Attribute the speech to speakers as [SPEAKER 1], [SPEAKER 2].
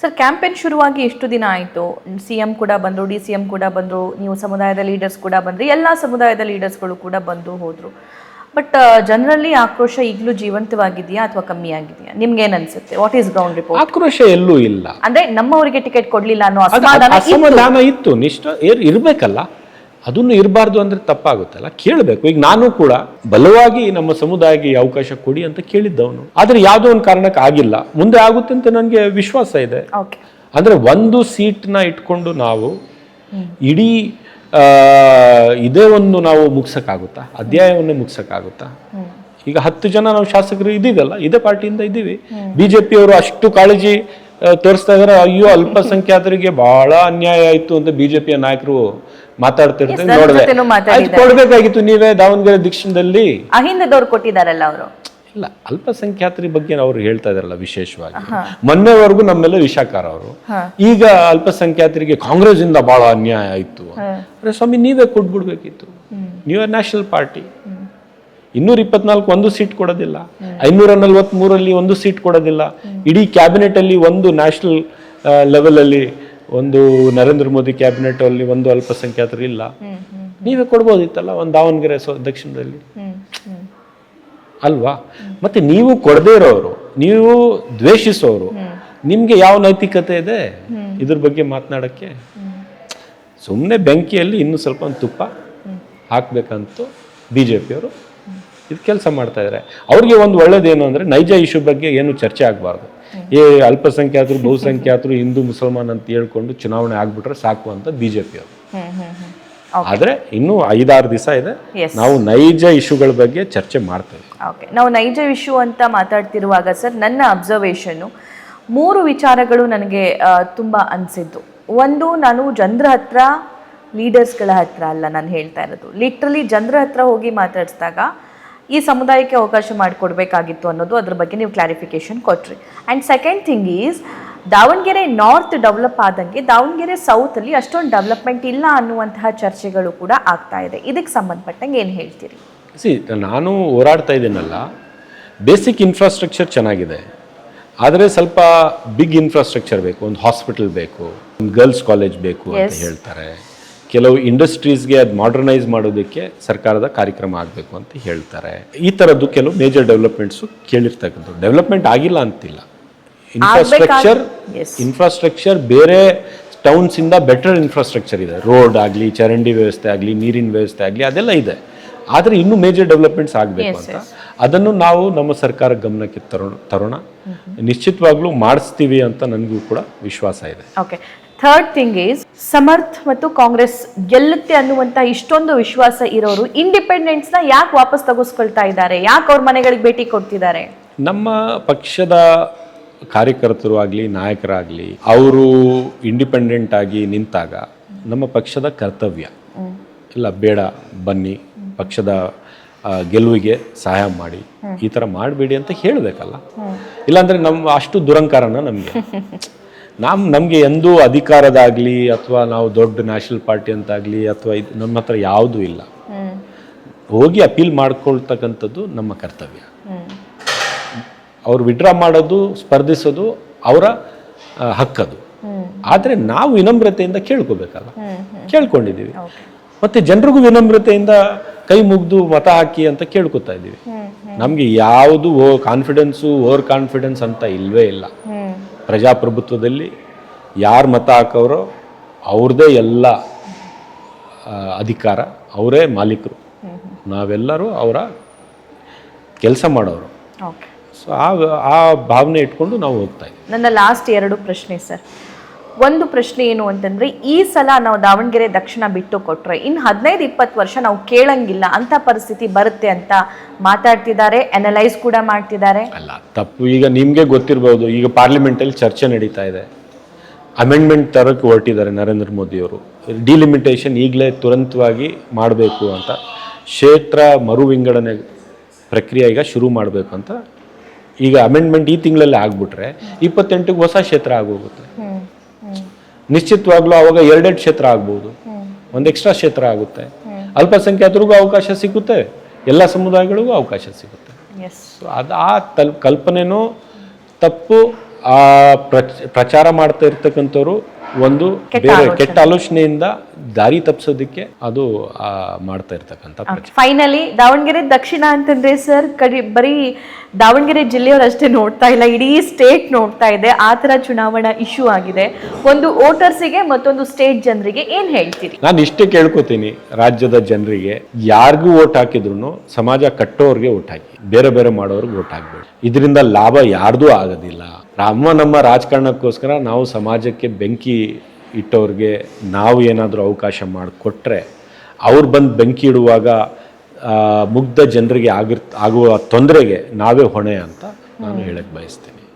[SPEAKER 1] Sir campaign ಶುರುವಾಗಿ ಎಷ್ಟು ದಿನ ಆಯಿತು? CM ಕೂಡ ಬಂದರು, DCM ಕೂಡ ಬಂದರು, ನೀವು ಸಮುದಾಯದ ಲೀಡರ್ಸ್ ಕೂಡ ಬಂದ್ರಿ, ಎಲ್ಲ ಸಮುದಾಯದ ಲೀಡರ್ಸ್ಗಳು ಕೂಡ ಬಂದು ಹೋದರು. ಬಟ್ ಜನರಲ್ಲಿ ಆಕ್ರೋಶ ಈಗಲೂ ಜೀವಂತವಾಗಿದೆಯಾ ಅಥವಾ ಕಮ್ಮಿ ಆಗಿದೆಯಾ? ನಿಮ್ಗೆ ಏನ್ ಅನ್ಸುತ್ತೆ? What is ground report?
[SPEAKER 2] ಆಕ್ರೋಶ ಎಲ್ಲೂ ಇಲ್ಲ.
[SPEAKER 1] ಅಂದ್ರೆ ನಮ್ಮವರಿಗೆ ಟಿಕೆಟ್ ಕೊಡ್ಲಿಲ್ಲ ಅನ್ನೋ
[SPEAKER 2] ಅಸಮಾಧಾನ ಇತ್ತು, ಇರ್ಬೇಕಲ್ಲ. ಅದನ್ನು ಇರಬಾರ್ದು ಅಂದ್ರೆ ತಪ್ಪಾಗುತ್ತಲ್ಲ, ಕೇಳಬೇಕು. ಈಗ ನಾನು ಕೂಡ ಬಲವಾಗಿ ನಮ್ಮ ಸಮುದಾಯಕ್ಕೆ ಅವಕಾಶ ಕೊಡಿ ಅಂತ ಕೇಳಿದ್ದವನು, ಆದ್ರೆ ಯಾವುದೋ ಒಂದು ಕಾರಣಕ್ಕೆ ಆಗಿಲ್ಲ. ಮುಂದೆ ಆಗುತ್ತೆ ಅಂತ ನನಗೆ ವಿಶ್ವಾಸ ಇದೆ. ಅಂದ್ರೆ ಒಂದು ಸೀಟ್ನ ಇಟ್ಕೊಂಡು ನಾವು ಇಡೀ ಇದೇ ಒಂದು ನಾವು ಮುಗ್ಸಕ್ಕಾಗುತ್ತಾ? ಅಧ್ಯಾಯವನ್ನು ಮುಗ್ಸಕ್ಕಾಗುತ್ತಾ? ಈಗ 10 ಜನ ನಾವು ಶಾಸಕರು ಇದೀವಲ್ಲ, ಇದೇ ಪಾರ್ಟಿಯಿಂದ ಇದ್ದೀವಿ. ಬಿಜೆಪಿಯವರು ಅಷ್ಟು ಕಾಳಜಿ ತೋರಿಸ್ತಾ ಇದಾರೆ. ಅಯ್ಯೋ ಅಲ್ಪಸಂಖ್ಯಾತರಿಗೆ ಬಹಳ ಅನ್ಯಾಯ ಆಯ್ತು ಅಂತ ಬಿಜೆಪಿಯ ನಾಯಕರು ಮಾತಾಡ್ತಿರ್ತಾರೆ. ನೋಡಿದೆ, ಕೊಡ್ಬೇಕಾಗಿತ್ತು ನೀವೇ ದಾವಣಗೆರೆ ದಕ್ಷಿಣದಲ್ಲಿ.
[SPEAKER 1] ಅಹಿಂದದವ್ರು ಕೊಟ್ಟಿದಾರಲ್ಲ ಅವರು.
[SPEAKER 2] ಇಲ್ಲ, ಅಲ್ಪಸಂಖ್ಯಾತರ ಬಗ್ಗೆ ಅವ್ರು ಹೇಳ್ತಾ ಇದಾರಲ್ಲ ವಿಶೇಷವಾಗಿ. ಮೊನ್ನೆವರೆಗೂ ನಮ್ಮೆಲ್ಲ ವಿಷಾಕಾರ ಅವರು. ಈಗ ಅಲ್ಪಸಂಖ್ಯಾತರಿಗೆ ಕಾಂಗ್ರೆಸ್ ಇಂದ ಬಹಳ ಅನ್ಯಾಯ ಆಯ್ತು ಅಂದ್ರೆ ಸ್ವಾಮಿ ನೀವೇ ಕೊಟ್ಬಿಡ್ಬೇಕಿತ್ತು. ನೀವೇ ನ್ಯಾಷನಲ್ ಪಾರ್ಟಿ. 224 ಒಂದು ಸೀಟ್ ಕೊಡೋದಿಲ್ಲ, 543 ಒಂದು ಸೀಟ್ ಕೊಡೋದಿಲ್ಲ. ಇಡೀ ಕ್ಯಾಬಿನೆಟ್ ಅಲ್ಲಿ ಒಂದು ನ್ಯಾಷನಲ್ ಲೆವೆಲ್ ಅಲ್ಲಿ ಒಂದು ನರೇಂದ್ರ ಮೋದಿ ಕ್ಯಾಬಿನೆಟ್ ಅಲ್ಲಿ ಒಂದು ಅಲ್ಪಸಂಖ್ಯಾತರು ಇಲ್ಲ. ನೀವೇ ಕೊಡ್ಬೋದಿತ್ತಲ್ಲ ಒಂದು ದಾವಣಗೆರೆ ದಕ್ಷಿಣದಲ್ಲಿ, ಅಲ್ವಾ? ಮತ್ತೆ ನೀವು ಕೊಡದೇ ಇರೋರು, ನೀವು ದ್ವೇಷಿಸೋರು, ನಿಮ್ಗೆ ಯಾವ ನೈತಿಕತೆ ಇದೆ ಇದ್ರ ಬಗ್ಗೆ ಮಾತನಾಡಕ್ಕೆ? ಸುಮ್ಮನೆ ಬೆಂಕಿಯಲ್ಲಿ ಇನ್ನೂ ಸ್ವಲ್ಪ ಒಂದು ತುಪ್ಪ ಹಾಕ್ಬೇಕಂತೂ ಬಿಜೆಪಿಯವರು ಇದು ಕೆಲಸ ಮಾಡ್ತಾ ಇದ್ದಾರೆ. ಅವ್ರಿಗೆ ಒಂದು ಒಳ್ಳೇದೇನು ಅಂದ್ರೆ ನೈಜ ಇಶ್ಯೂ ಬಗ್ಗೆ ಏನು ಚರ್ಚೆ ಆಗಬಾರ್ದು. ಅಲ್ಪಸಂಖ್ಯಾತರು, ಬಹುಸಂಖ್ಯಾತರು, ಹಿಂದೂ ಮುಸಲ್ಮಾನ್ ಅಂತ ಹೇಳ್ಕೊಂಡು ಚುನಾವಣೆ ಆಗ್ಬಿಟ್ರೆ ಸಾಕು ಅಂತ ಬಿಜೆಪಿಯವರು. ಆದ್ರೆ ಇನ್ನು 5-6 ದಿವಸ ಇದೆ, ನಾವು ನೈಜ ಇಶ್ಯೂಗಳ ಬಗ್ಗೆ ಚರ್ಚೆ ಮಾಡ್ತೇವೆ.
[SPEAKER 1] ನಾವು ನೈಜ ಇಶ್ಯೂ ಅಂತ ಮಾತಾಡ್ತಿರುವಾಗ ಸರ್, ನನ್ನ ಅಬ್ಸರ್ವೇಷನ್ 3 ವಿಚಾರಗಳು ನನಗೆ ತುಂಬಾ ಅನ್ಸಿದ್ದು. ಒಂದು, ನಾನು ಜನರ ಹತ್ರ, ಲೀಡರ್ಸ್ಗಳ ಹತ್ರ ಅಲ್ಲ ನಾನು ಹೇಳ್ತಾ ಇರೋದು, ಲಿಟ್ರಲಿ ಜನರ ಹತ್ರ ಹೋಗಿ ಮಾತಾಡಿಸಿದಾಗ ಈ ಸಮುದಾಯಕ್ಕೆ ಅವಕಾಶ ಮಾಡಿಕೊಡ್ಬೇಕಾಗಿತ್ತು ಅನ್ನೋದು, ಅದ್ರ ಬಗ್ಗೆ ನೀವು ಕ್ಲಾರಿಫಿಕೇಶನ್ ಕೊಟ್ರಿ. And second thing is, Davanagere north develop ಆದಂಗೆ ದಾವಣಗೆರೆ ಸೌತಲ್ಲಿ ಅಷ್ಟೊಂದು ಡೆವಲಪ್ಮೆಂಟ್ ಇಲ್ಲ ಅನ್ನುವಂತಹ ಚರ್ಚೆಗಳು ಕೂಡ ಆಗ್ತಾ ಇದೆ. ಇದಕ್ಕೆ ಸಂಬಂಧಪಟ್ಟಂಗೆ ಏನು ಹೇಳ್ತೀರಿ?
[SPEAKER 2] ನಾನು ಹೋರಾಡ್ತಾ ಇದ್ದೀನಲ್ಲ, ಬೇಸಿಕ್ ಇನ್ಫ್ರಾಸ್ಟ್ರಕ್ಚರ್ ಚೆನ್ನಾಗಿದೆ, ಆದರೆ ಸ್ವಲ್ಪ ಬಿಗ್ ಇನ್ಫ್ರಾಸ್ಟ್ರಕ್ಚರ್ ಬೇಕು. ಒಂದು ಹಾಸ್ಪಿಟಲ್ ಬೇಕು, ಒಂದು ಗರ್ಲ್ಸ್ ಕಾಲೇಜ್ ಬೇಕು ಅಂತ ಹೇಳ್ತಾರೆ. ಕೆಲವು ಇಂಡಸ್ಟ್ರೀಸ್ಗೆ ಅದು ಮಾಡರ್ನೈಸ್ ಮಾಡೋದಕ್ಕೆ ಸರ್ಕಾರದ ಕಾರ್ಯಕ್ರಮ ಆಗಬೇಕು ಅಂತ ಹೇಳ್ತಾರೆ. ಈ ಥರದ್ದು ಕೆಲವು ಮೇಜರ್ ಡೆವಲಪ್ಮೆಂಟ್ಸು ಕೇಳಿರ್ತಕ್ಕಂಥದ್ದು. ಡೆವಲಪ್ಮೆಂಟ್ ಆಗಿಲ್ಲ ಅಂತಿಲ್ಲ. ಇನ್ಫ್ರಾಸ್ಟ್ರಕ್ಚರ್ ಬೇರೆ ಟೌನ್ಸ್ ಇಂದ ಬೆಟರ್ ಇನ್ಫ್ರಾಸ್ಟ್ರಕ್ಚರ್ ಇದೆ. ರೋಡ್ ಆಗಲಿ, ಚರಂಡಿ ವ್ಯವಸ್ಥೆ ಆಗಲಿ, ನೀರಿನ ವ್ಯವಸ್ಥೆ ಆಗಲಿ, ಅದೆಲ್ಲ ಇದೆ. ಆದರೆ ಇನ್ನೂ ಮೇಜರ್ ಡೆವಲಪ್ಮೆಂಟ್ಸ್ ಆಗಬೇಕು ಅಂತ ಅದನ್ನು ನಾವು ನಮ್ಮ ಸರ್ಕಾರ ಗಮನಕ್ಕೆ ತರೋಣ. ನಿಶ್ಚಿತವಾಗ್ಲೂ ಮಾಡಿಸ್ತೀವಿ ಅಂತ ನನಗೂ ಕೂಡ ವಿಶ್ವಾಸ ಇದೆ.
[SPEAKER 1] Okay. Third thing is, Samarth ಮತ್ತು ಕಾಂಗ್ರೆಸ್ ಗೆಲ್ಲುತ್ತೆ ಅನ್ನುವಂತ ಇಷ್ಟೊಂದು ವಿಶ್ವಾಸ ಇರೋರು ಇಂಡಿಪೆಂಡೆನ್ಸ್ನ ಯಾಕೆ ವಾಪಸ್ ತಗೋಸ್ಕೊಳ್ತಾ ಇದ್ದಾರೆ? ಯಾಕೆ ಅವ್ರ ಮನೆಗಳಿಗೆ ಭೇಟಿ ಕೊಡ್ತಿದ್ದಾರೆ?
[SPEAKER 2] ನಮ್ಮ ಪಕ್ಷದ ಕಾರ್ಯಕರ್ತರು ಆಗಲಿ, ನಾಯಕರಾಗಲಿ, ಅವರು ಇಂಡಿಪೆಂಡೆಂಟ್ ಆಗಿ ನಿಂತಾಗ ನಮ್ಮ ಪಕ್ಷದ ಕರ್ತವ್ಯ ಇಲ್ಲ, ಬೇಡ ಬನ್ನಿ ಪಕ್ಷದ ಗೆಲುವಿಗೆ ಸಹಾಯ ಮಾಡಿ, ಈ ಥರ ಮಾಡಬೇಡಿ ಅಂತ ಹೇಳಬೇಕಲ್ಲ. ಇಲ್ಲಾಂದರೆ ನಮ್ಮ ಅಷ್ಟು ದುರಂಕಾರನ ನಮಗೆ ಎಂದೂ ಅಧಿಕಾರದಾಗಲಿ ಅಥವಾ ನಾವು ದೊಡ್ಡ ನ್ಯಾಷನಲ್ ಪಾರ್ಟಿ ಅಂತಾಗಲಿ ಅಥವಾ ನಮ್ಮ ಹತ್ರ ಯಾವುದೂ ಇಲ್ಲ. ಹೋಗಿ ಅಪೀಲ್ ಮಾಡ್ಕೊಳ್ತಕ್ಕಂಥದ್ದು ನಮ್ಮ ಕರ್ತವ್ಯ. ಅವ್ರು ವಿಡ್ರಾ ಮಾಡೋದು, ಸ್ಪರ್ಧಿಸೋದು ಅವರ ಹಕ್ಕದು. ಆದರೆ ನಾವು ವಿನಮ್ರತೆಯಿಂದ ಕೇಳ್ಕೋಬೇಕಲ್ಲ, ಕೇಳ್ಕೊಂಡಿದ್ದೀವಿ. ಮತ್ತೆ ಜನರಿಗೂ ವಿನಮ್ರತೆಯಿಂದ ಕೈ ಮುಗ್ದು ಮತ ಹಾಕಿ ಅಂತ ಕೇಳ್ಕೊತಾ ಇದ್ದೀವಿ. ನಮಗೆ ಯಾವುದು ಕಾನ್ಫಿಡೆನ್ಸು, ಓವರ್ ಕಾನ್ಫಿಡೆನ್ಸ್ ಅಂತ ಇಲ್ವೇ ಇಲ್ಲ. ಪ್ರಜಾಪ್ರಭುತ್ವದಲ್ಲಿ ಯಾರು ಮತ ಹಾಕೋರೋ ಅವ್ರದ್ದೇ ಎಲ್ಲ ಅಧಿಕಾರ, ಅವರೇ ಮಾಲೀಕರು, ನಾವೆಲ್ಲರೂ ಅವರ ಕೆಲಸ ಮಾಡೋರು. ಸೊ ಆ ಭಾವನೆ ಇಟ್ಕೊಂಡು ನಾವು ಹೋಗ್ತಾ ಇದ್ದೀವಿ.
[SPEAKER 1] ನನ್ನ ಲಾಸ್ಟ್ 2 ಪ್ರಶ್ನೆ ಸರ್. ಒಂದು ಪ್ರಶ್ನೆ ಏನು ಅಂತಂದ್ರೆ, ಈ ಸಲ ನಾವು ದಾವಣಗೆರೆ ದಕ್ಷಿಣ ಬಿಟ್ಟು ಕೊಟ್ರೆ ಇನ್ನು 15-20 ವರ್ಷ ನಾವು ಕೇಳಂಗಿಲ್ಲ ಅಂತ ಪರಿಸ್ಥಿತಿ ಬರುತ್ತೆ ಅಂತ ಮಾತಾಡ್ತಿದ್ದಾರೆ, ಅನಲೈಸ್ ಕೂಡ ಮಾಡ್ತಿದ್ದಾರೆ.
[SPEAKER 2] ಅಲ್ಲ, ತಪ್ಪು. ಈಗ ನಿಮಗೆ ಗೊತ್ತಿರ್ಬೋದು, ಈಗ ಪಾರ್ಲಿಮೆಂಟಲ್ಲಿ ಚರ್ಚೆ ನಡೀತಾ ಇದೆ, ಅಮೆಂಡ್ಮೆಂಟ್ ತರಕ್ಕೆ ಹೊರಟಿದ್ದಾರೆ ನರೇಂದ್ರ ಮೋದಿಯವರು. ಡಿಲಿಮಿಟೇಷನ್ ಈಗಲೇ ತುರಂತವಾಗಿ ಮಾಡಬೇಕು ಅಂತ, ಕ್ಷೇತ್ರ ಮರು ವಿಂಗಡಣೆ ಪ್ರಕ್ರಿಯೆ ಈಗ ಶುರು ಮಾಡಬೇಕು ಅಂತ. ಈಗ ಅಮೆಂಡ್ಮೆಂಟ್ ಈ ತಿಂಗಳಲ್ಲಿ ಆಗ್ಬಿಟ್ರೆ 28ಕ್ಕೆ ಹೊಸ ಕ್ಷೇತ್ರ ಆಗೋಗುತ್ತೆ. ನಿಶ್ಚಿತವಾಗ್ಲೂ ಅವಾಗ 2 ಕ್ಷೇತ್ರ ಆಗ್ಬೋದು, ಒಂದು ಎಕ್ಸ್ಟ್ರಾ ಕ್ಷೇತ್ರ ಆಗುತ್ತೆ. ಅಲ್ಪಸಂಖ್ಯಾತರಿಗೂ ಅವಕಾಶ ಸಿಗುತ್ತೆ, ಎಲ್ಲ ಸಮುದಾಯಗಳಿಗೂ ಅವಕಾಶ ಸಿಗುತ್ತೆ. ಸೊ ಆ ಕಲ್ಪನೆನೂ ತಪ್ಪು, ಆ ಪ್ರಚಾರ ಮಾಡ್ತಾ ಇರ್ತಕ್ಕಂಥವ್ರು ಒಂದು ಬೇರೆ ಕೆಟ್ಟ ಆಲೋಚನೆಯಿಂದ ದಾರಿ ತಪ್ಪಿಸೋದಕ್ಕೆ ಅದು ಮಾಡ್ತಾ ಇರ್ತಕ್ಕಂಥ ಪ್ರಚಾರ.
[SPEAKER 1] ಫೈನಲಿ ದಾವಣಗೆರೆ ದಕ್ಷಿಣ ಅಂತಂದ್ರೆ ಸರ್ ಬರೀ ದಾವಣಗೆರೆ ಜಿಲ್ಲೆಯವರು ಅಷ್ಟೇ ನೋಡ್ತಾ ಇಲ್ಲ, ಇಡೀ ಸ್ಟೇಟ್ ನೋಡ್ತಾ ಇದೆ. ಆ ಥರ ಚುನಾವಣಾ ಇಶ್ಯೂ ಆಗಿದೆ. ಒಂದು ವೋಟರ್ಸಿಗೆ ಮತ್ತೊಂದು ಸ್ಟೇಟ್ ಜನರಿಗೆ ಏನ್ ಹೇಳ್ತೀರಿ?
[SPEAKER 2] ನಾನು ಇಷ್ಟೇ ಕೇಳ್ಕೊತೀನಿ ರಾಜ್ಯದ ಜನರಿಗೆ, ಯಾರಿಗೂ ಓಟ್ ಹಾಕಿದ್ರು ಸಮಾಜ ಕಟ್ಟೋರ್ಗೆ ಓಟ್ ಹಾಕಿ, ಬೇರೆ ಬೇರೆ ಮಾಡೋರ್ಗೆ ಓಟ್ ಹಾಕ್ಬೇಡಿ. ಇದರಿಂದ ಲಾಭ ಯಾರ್ದೂ ಆಗೋದಿಲ್ಲ. ನಮ್ಮ ರಾಜಕಾರಣಕ್ಕೋಸ್ಕರ ನಾವು ಸಮಾಜಕ್ಕೆ ಬೆಂಕಿ ಇಟ್ಟವ್ರಿಗೆ ನಾವು ಏನಾದರೂ ಅವಕಾಶ ಮಾಡಿಕೊಟ್ರೆ ಅವ್ರು ಬಂದು ಬೆಂಕಿ ಇಡುವಾಗ ಮುಗ್ಧ ಜನರಿಗೆ ಆಗುವ ತೊಂದರೆಗೆ ನಾವೇ ಹೊಣೆ ಅಂತ ನಾನು ಹೇಳಕ್ಕೆ ಬಯಸ್ತೇನೆ.